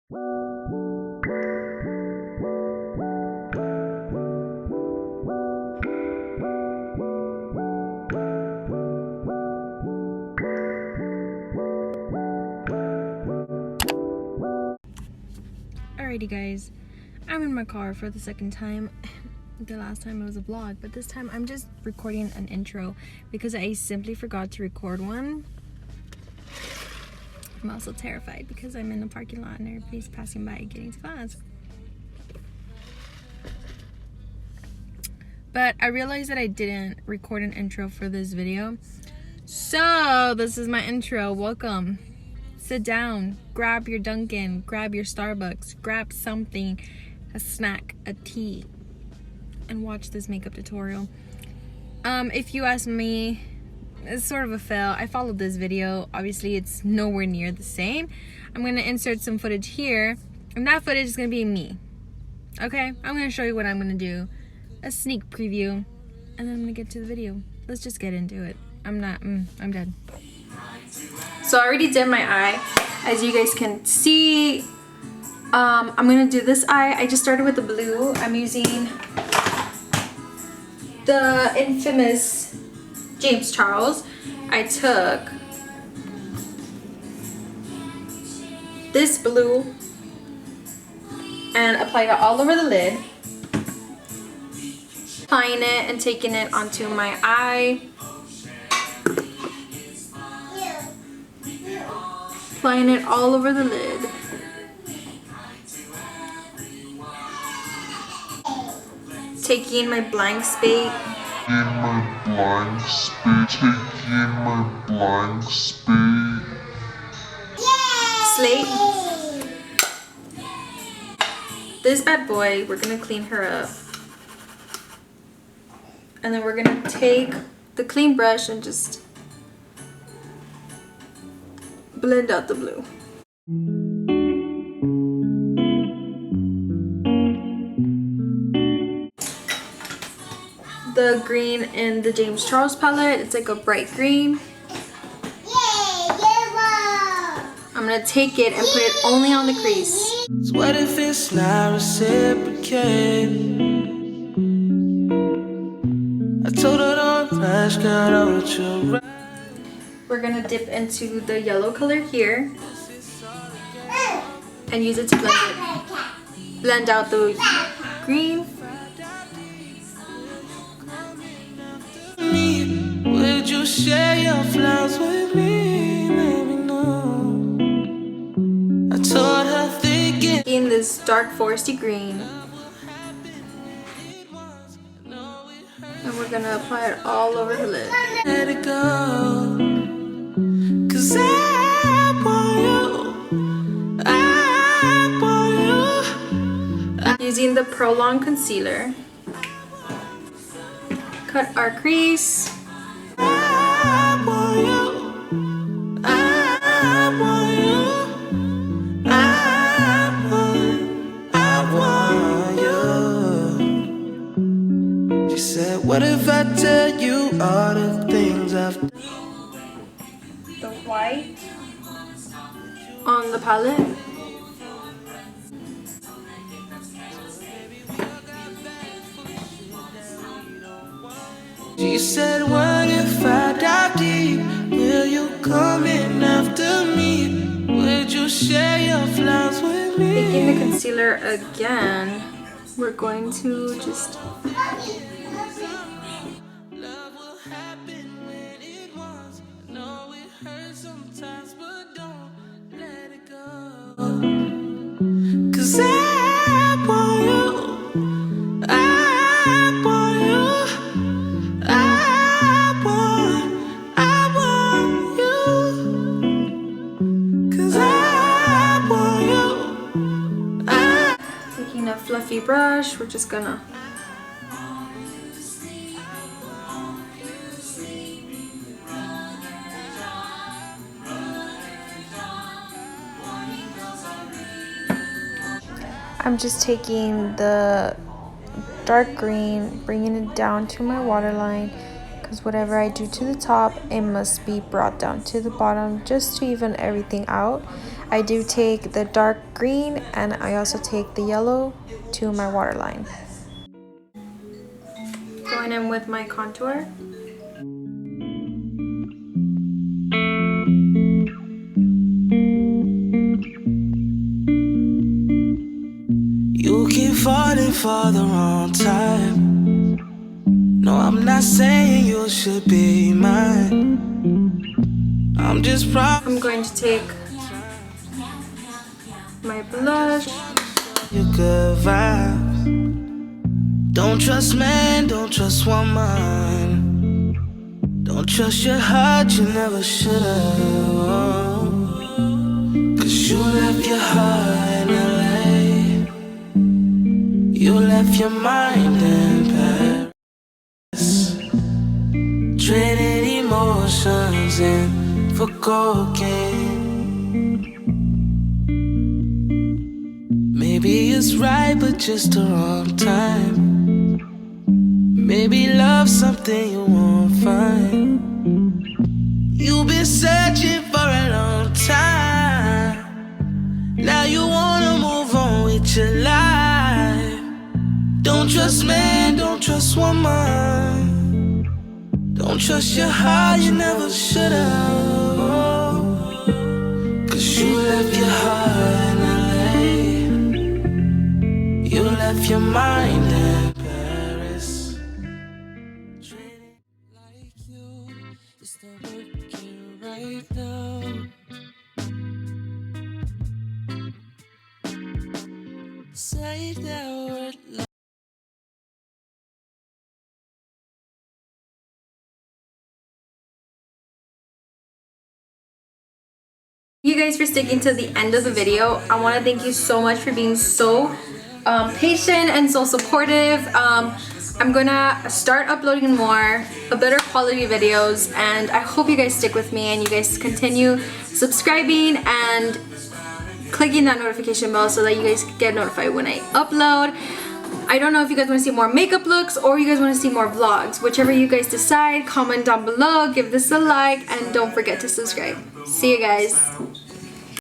Alrighty guys, I'm in my car for the second time. The last time it was a vlog, but this time I'm just recording an intro because I simply forgot to record one. I'm also terrified because I'm in the parking lot and everybody's passing by getting to class. But I realized that I didn't record an intro for this video. So this is my intro. Welcome. Sit down, grab your Dunkin', grab your Starbucks, grab something, a snack, a tea, and watch this makeup tutorial. If you ask me, it's sort of a fail. I followed this video. Obviously, it's nowhere near the same. I'm gonna insert some footage here, and that footage is gonna be me. Okay, I'm gonna show you what I'm gonna do, a sneak preview, and then I'm gonna get to the video. Let's just get into it. I'm dead. So I already did my eye, as you guys can see. I'm gonna do this eye. I just started with the blue. I'm using the infamous James Charles. I took this blue and applied it all over the lid, applying it and taking it onto my eye. Applying it all over the lid. Taking my blank spade. Slate. This bad boy, we're gonna clean her up. And then we're gonna take the clean brush and just blend out the blue. The green in the James Charles palette, it's like a bright green. I'm gonna take it and put it only on the crease. So what if it's not reciprocated? I told her don't rush, got out your. We're gonna dip into the yellow color here and use it to blend it. Blend out the green. Would you share your flowers with me? Let me know. I told her thinking In this dark foresty green. And we're gonna apply it all over the lid. let it go. 'Cause I want you. Using the Prolong concealer. Cut our crease. I want you. I want you. I want you. She said, what if I tell you all the things I've done? The white on the palette. She said, what if I dive deep? Will you come in after me? Would you share your flowers with me? Taking the concealer again, we're going to just Love will happen when it wants. I know it hurts sometimes, but don't let it go. 'Cause I want you. I want you. I want you. 'Cause I want you. taking a fluffy brush. We're just gonna I'm just taking the dark green, bringing it down to my waterline, because whatever I do to the top, it must be brought down to the bottom just to even everything out. I do take the dark green and I also take the yellow to my waterline. Going in with my contour. You keep falling for the wrong time. No, I'm not saying you should be mine. I'm just proud. I'm going to take my blush. Your good vibes. Don't trust man, don't trust woman. Don't trust your heart, you never should've. Cause you left your heart in LA. You left your mind in Paris. Traded emotions in for cocaine. Maybe it's right, but just the wrong time. Maybe love's something you won't find. You've been searching for a long time. Now you wanna move on with your life. Don't trust man, don't trust woman. Don't trust your heart, you never should've. Cause you left your heart in LA. You left your mind in Paris. Like you, it's not working right now. Say that word. You guys for sticking to the end of the video. I want to thank you so much for being so patient and so supportive. I'm gonna start uploading more, better quality videos, and I hope you guys stick with me and you guys continue subscribing and clicking that notification bell so that you guys get notified when I upload. I don't know if you guys want to see more makeup looks or you guys want to see more vlogs. Whichever you guys decide, comment down below, give this a like, and don't forget to subscribe. See you guys.